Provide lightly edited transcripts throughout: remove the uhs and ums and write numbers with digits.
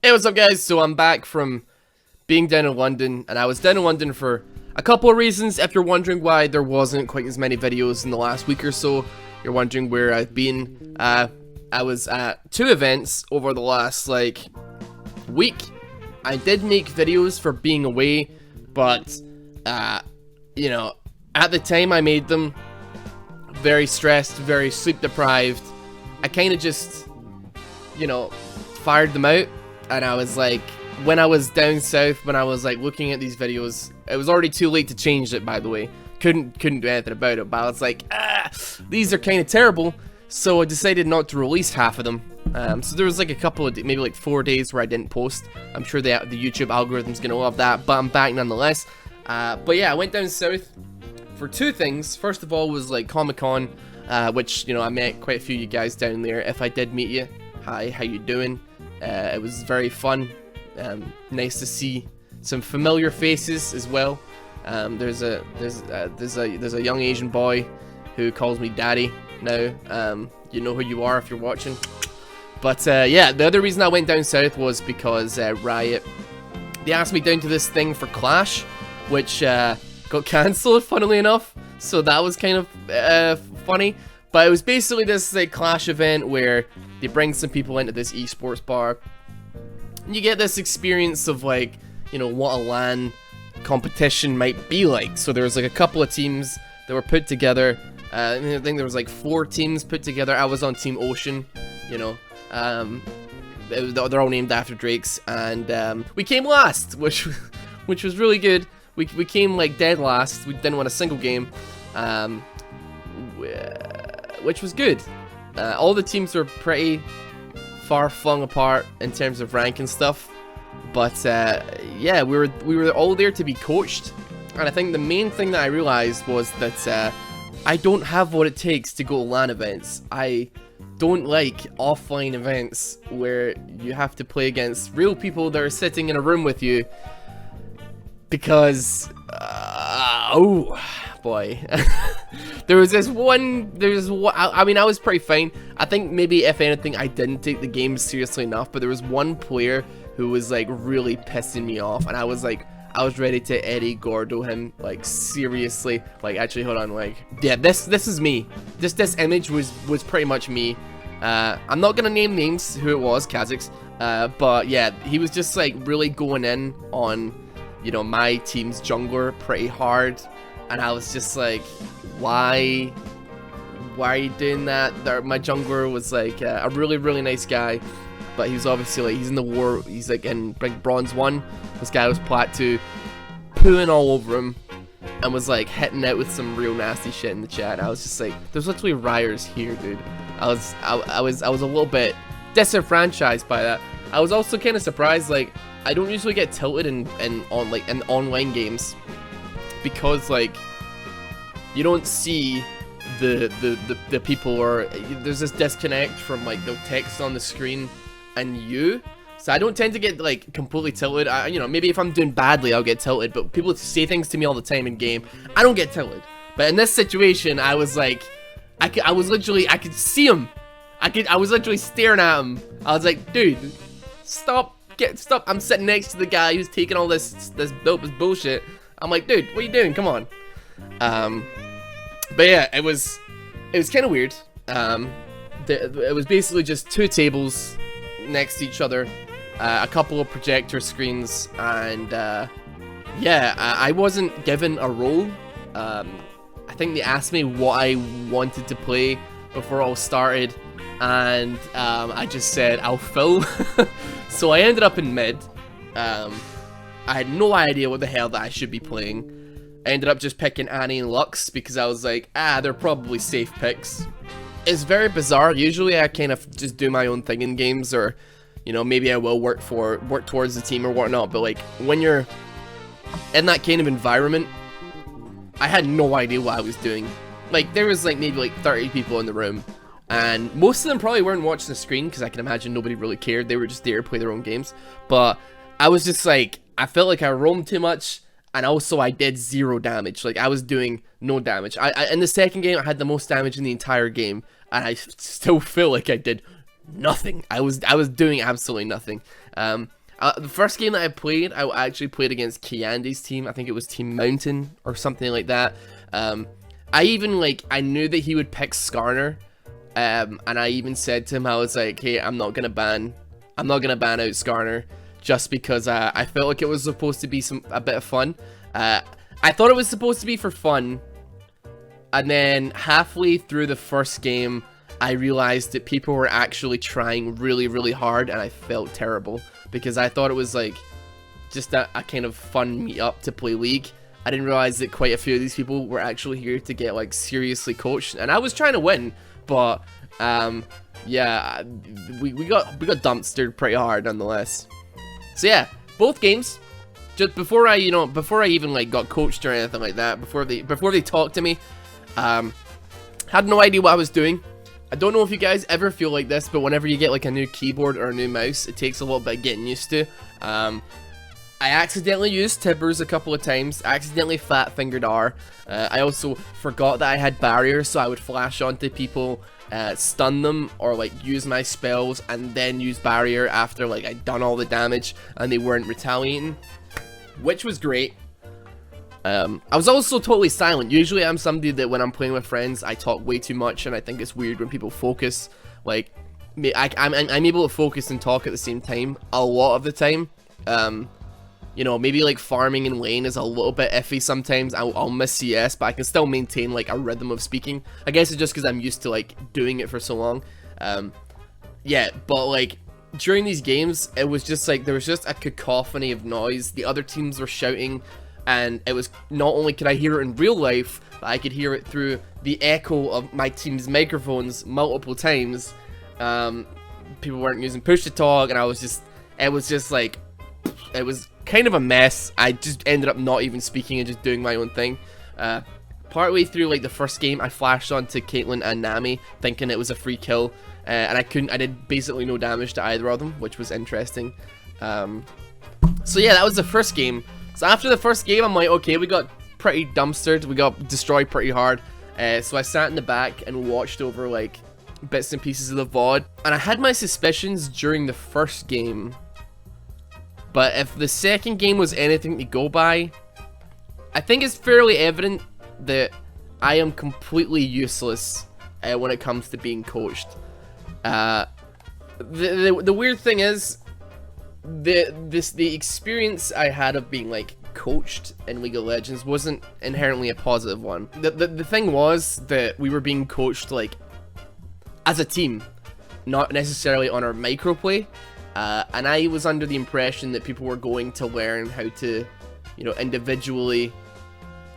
Hey, what's up guys? So I'm back from being down in London, and I was down in London for a couple of reasons. If you're wondering why there wasn't quite as many videos in the last week or so, you're wondering where I've been. I was at 2 events over the last week. I did make videos for being away, but you know, at the time I made them, very stressed, very sleep deprived. I kind of just, you know, fired them out. And I was like, when I was down south, when I was like looking at these videos, it was already too late to change it, by the way. Couldn't do anything about it, but I was like, these are kind of terrible. So I decided not to release half of them. So there was like a couple of, maybe like 4 days where I didn't post. I'm sure the YouTube algorithm's gonna love that, but I'm back nonetheless. But yeah, I went down south for 2 things. First of all was like Comic-Con, which, you know, I met quite a few of you guys down there. If I did meet you, hi, how you doing? It was very fun. Nice to see some familiar faces as well. There's a young Asian boy who calls me daddy now. You know who you are if you're watching. But yeah, the other reason I went down south was because Riot, they asked me down to this thing for Clash, which got cancelled, funnily enough. So that was kind of funny. But it was basically this Clash event where they bring some people into this esports bar. And you get this experience of like, you know, what a LAN competition might be like. So there was like a couple of teams that were put together. I think there was like 4 teams put together. I was on Team Ocean, you know. They're all named after Drakes. And we came last, which was really good. We came like dead last. We didn't win a single game. Which was good. All the teams were pretty far flung apart in terms of rank and stuff, but yeah, we were all there to be coached, and I think the main thing that I realized was that I don't have what it takes to go to LAN events. I don't like offline events where you have to play against real people that are sitting in a room with you, because oh boy. There was one, I mean, I was pretty fine. I think maybe, if anything, I didn't take the game seriously enough, but there was one player who was like really pissing me off, and I was ready to Eddie Gordo him, like seriously. Like, actually, hold on, like, yeah, this is me. This image was pretty much me. I'm not gonna name names who it was, Kazakhs, but yeah, he was just like really going in on, you know, my team's jungler pretty hard. And I was just like, why are you doing that? My jungler was like a really nice guy, but he was obviously like, he's in the war, he's like in Bronze 1. This guy was Plat 2, pooing all over him, and was like hitting out with some real nasty shit in the chat. And I was just like, there's literally rioters here, dude. I was a little bit disenfranchised by that. I was also kind of surprised, like, I don't usually get tilted in online games, because like you don't see the people, or there's this disconnect from like the text on the screen and you. So I don't tend to get like completely tilted. You know, maybe if I'm doing badly I'll get tilted, but people say things to me all the time in game, I don't get tilted. But in this situation, I was like, I could see him. I was literally staring at him. I was like, dude, stop. I'm sitting next to the guy who's taking all this dope bullshit. I'm like, dude, what are you doing? Come on. But yeah, it was kind of weird. It was basically just 2 tables next to each other, a couple of projector screens, and yeah, I wasn't given a role. I think they asked me what I wanted to play before all started, and I just said, I'll fill. So I ended up in mid. I had no idea what the hell that I should be playing. I ended up just picking Annie and Lux because I was like, they're probably safe picks. It's very bizarre. Usually I kind of just do my own thing in games, or, you know, maybe I will work towards the team or whatnot, but like when you're in that kind of environment, I had no idea what I was doing. Like, there was like maybe like 30 people in the room, and most of them probably weren't watching the screen because I can imagine nobody really cared. They were just there to play their own games. But I was just like, I felt like I roamed too much, and also I did 0 damage. Like, I was doing no damage. In the second game, I had the most damage in the entire game, and I still feel like I did nothing. I was doing absolutely nothing. The first game that I played, I actually played against Kiandi's team. I think it was Team Mountain or something like that. I even, like, I knew that he would pick Skarner. And I even said to him, I was like, hey, I'm not gonna ban out Skarner just because I felt like it was supposed to be a bit of fun. I thought it was supposed to be for fun, and then halfway through the first game, I realized that people were actually trying really, really hard, and I felt terrible because I thought it was like just a kind of fun meet-up to play League. I didn't realize that quite a few of these people were actually here to get like seriously coached, and I was trying to win, but yeah, we got dumpstered pretty hard nonetheless. So yeah, both games, just before I even like got coached or anything like that, before they talked to me, had no idea what I was doing. I don't know if you guys ever feel like this, but whenever you get like a new keyboard or a new mouse, it takes a little bit of getting used to. I accidentally used Tibbers a couple of times. I accidentally fat-fingered R. I also forgot that I had barrier, so I would flash onto people, stun them, or like use my spells and then use barrier after like I'd done all the damage and they weren't retaliating, which was great. I was also totally silent. Usually I'm somebody that when I'm playing with friends, I talk way too much, and I think it's weird when people focus. Like, I'm able to focus and talk at the same time a lot of the time. You know, maybe like farming in lane is a little bit iffy sometimes. I'll miss CS, but I can still maintain like a rhythm of speaking. I guess it's just because I'm used to like doing it for so long. Yeah, but like during these games, it was just like there was just a cacophony of noise. The other teams were shouting, and it was not only could I hear it in real life, but I could hear it through the echo of my team's microphones multiple times. People weren't using push to talk, and it was just like, it was kind of a mess. I just ended up not even speaking and just doing my own thing. Partway through like the first game, I flashed onto Caitlyn and Nami, thinking it was a free kill, and I did basically no damage to either of them, which was interesting. So yeah, that was the first game. So after the first game, I'm like, okay, we got pretty dumpstered, we got destroyed pretty hard. So I sat in the back and watched over like bits and pieces of the VOD, and I had my suspicions during the first game. But if the second game was anything to go by, I think it's fairly evident that I am completely useless when it comes to being coached. The weird thing is, the experience I had of being like coached in League of Legends wasn't inherently a positive one. The thing was that we were being coached like as a team, not necessarily on our microplay. And I was under the impression that people were going to learn how to, you know, individually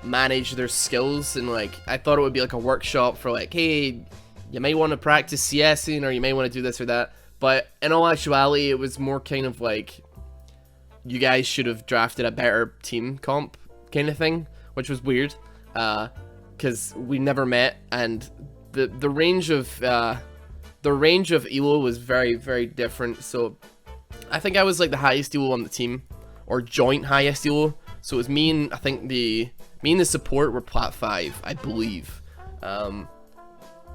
manage their skills, and like I thought it would be like a workshop for like, hey, you may want to practice CSing, or you may want to do this or that. But in all actuality, it was more kind of like, you guys should have drafted a better team comp kind of thing, which was weird, because we never met, and the range of elo was very, very different. So I think I was like the highest elo on the team, or joint highest elo. So it was me and I think the support were plat 5, I believe. And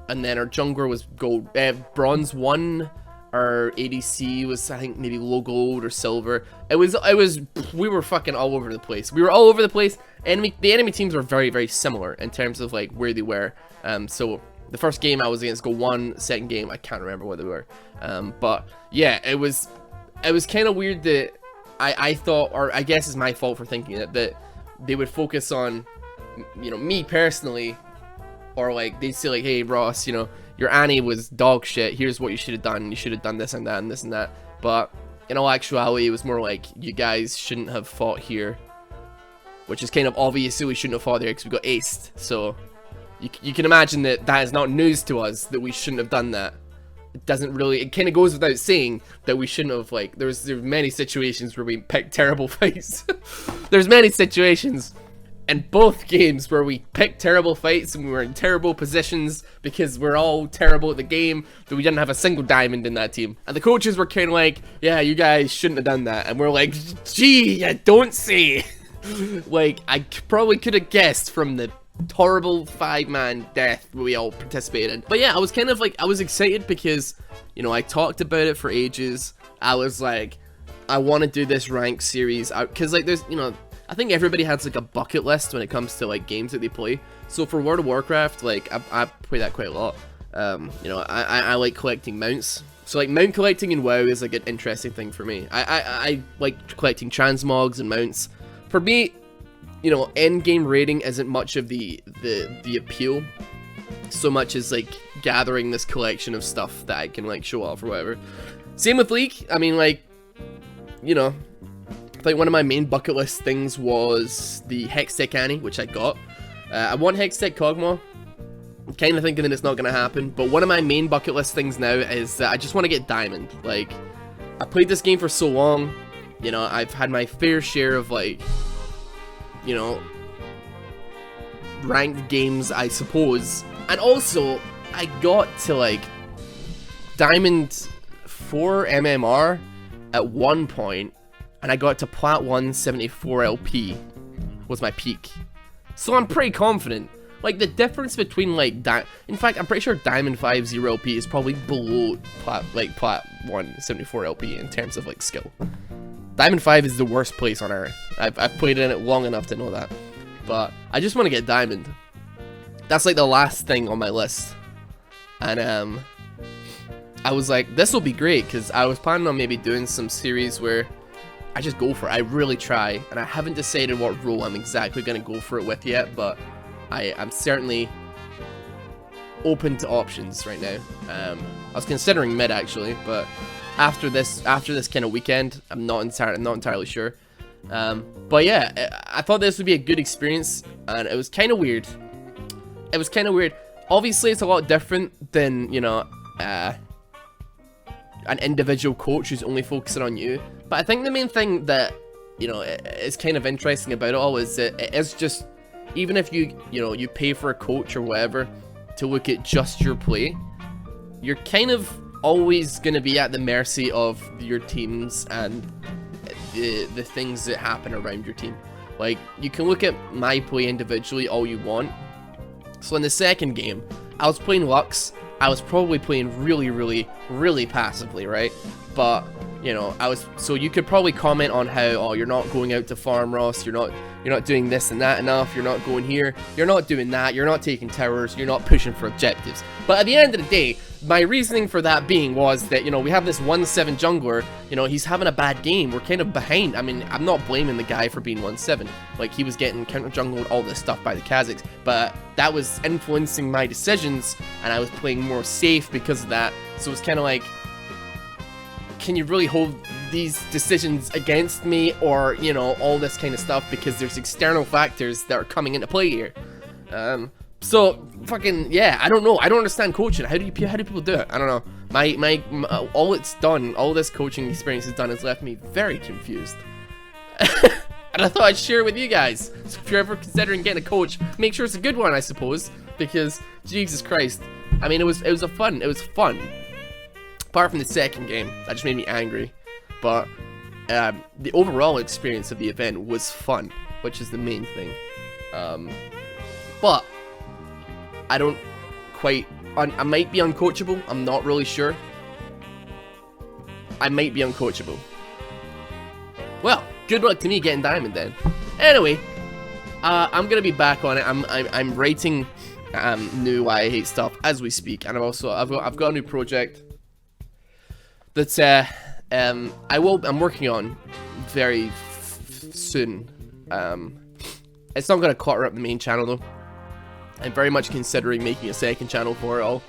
then our jungler was gold, bronze 1. Our ADC was, I think, maybe low gold or silver. We were fucking all over the place. We were all over the place. The enemy teams were very, very similar in terms of like where they were. So the first game I was against Go 1, second game I can't remember where they were. But yeah, it was kind of weird that I thought, or I guess it's my fault for thinking it, that they would focus on, you know, me personally, or like they'd say like, hey Ross, you know, your Annie was dog shit, here's what you should have done, you should have done this and that and this and that. But in all actuality, it was more like, you guys shouldn't have fought here, which is kind of obvious that we shouldn't have fought there because we got aced. So you can imagine that that is not news to us, that we shouldn't have done that. It doesn't really, it kind of goes without saying that we shouldn't have, like, there's many situations where we picked terrible fights. There's many situations in both games where we picked terrible fights and we were in terrible positions because we're all terrible at the game, that we didn't have a single diamond in that team. And the coaches were kind of like, yeah, you guys shouldn't have done that. And we're like, gee, I don't say. Like, I probably could have guessed from the horrible 5-man death we all participated in. But yeah, I was kind of like, I was excited because, you know, I talked about it for ages. I was like, I want to do this rank series because like there's, you know, I think everybody has like a bucket list when it comes to like games that they play. So for World of Warcraft, like I play that quite a lot. You know, I like collecting mounts. So like mount collecting in WoW is like an interesting thing for me. I like collecting transmogs and mounts. For me, you know, end game raiding isn't much of the appeal, so much as like gathering this collection of stuff that I can like show off or whatever. Same with League. I mean, like, you know, like one of my main bucket list things was the Hextech Annie, which I got. I want Hextech Kog'Maw. I'm kind of thinking that it's not going to happen, but one of my main bucket list things now is that I just want to get Diamond. Like, I played this game for so long, you know, I've had my fair share of, like, you know, ranked games, I suppose. And also, I got to, like, Diamond 4 MMR at one point, and I got to Plat 1 74 LP was my peak. So I'm pretty confident. Like, the difference between, like, in fact, I'm pretty sure Diamond 5 0 LP is probably below Plat 1 74 LP in terms of, like, skill. Diamond 5 is the worst place on Earth. I've played in it long enough to know that. But I just want to get Diamond. That's, like, the last thing on my list. And, I was like, this will be great, because I was planning on maybe doing some series where I just go for it. I really try, and I haven't decided what role I'm exactly going to go for it with yet, but I'm certainly open to options right now. I was considering mid actually, but after this kind of weekend, I'm not entirely sure. But yeah, I thought this would be a good experience, and it was kind of weird. It was kind of weird. Obviously, it's a lot different than, you know, an individual coach who's only focusing on you. But I think the main thing that, you know, is kind of interesting about it all is that it is just, even if you know, you pay for a coach or whatever to look at just your play, you're kind of always going to be at the mercy of your teams and the things that happen around your team. Like, you can look at my play individually all you want. So in the second game, I was playing Lux. I was probably playing really passively, right? But, you know, so you could probably comment on how, oh, you're not going out to farm, Ross, you're not doing this and that enough, you're not going here, you're not doing that, you're not taking towers, you're not pushing for objectives. But at the end of the day, my reasoning for that being was that, you know, we have this 1-7 jungler, you know, he's having a bad game, we're kind of behind. I mean, I'm not blaming the guy for being 1-7, like, he was getting counter jungled, all this stuff by the Kazakhs, but that was influencing my decisions, and I was playing more safe because of that. So it's kind of like, can you really hold these decisions against me, or, you know, all this kind of stuff, because there's external factors that are coming into play here. So fucking yeah, I don't know. I don't understand coaching. How do people do it? I don't know. My all it's done, all this coaching experience has done, has left me very confused. And I thought I'd share it with you guys. So if you're ever considering getting a coach, make sure it's a good one, I suppose, because Jesus Christ. I mean, it was fun. Apart from the second game, that just made me angry. But the overall experience of the event was fun, which is the main thing. But I don't quite... I might be uncoachable. I'm not really sure. I might be uncoachable. Well, good luck to me getting Diamond then. Anyway, I'm gonna be back on it. I'm writing new Why I Hate stuff as we speak, and I've got a new project that's I'm working on very soon. It's not gonna clutter up the main channel though. I'm very much considering making a second channel for it all.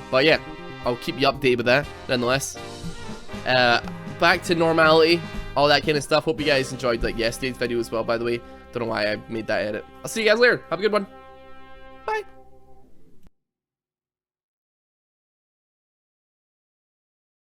But yeah, I'll keep you updated with that nonetheless. Back to normality, all that kind of stuff. Hope you guys enjoyed like yesterday's video as well, by the way. Don't know why I made that edit. I'll see you guys later. Have a good one. Bye.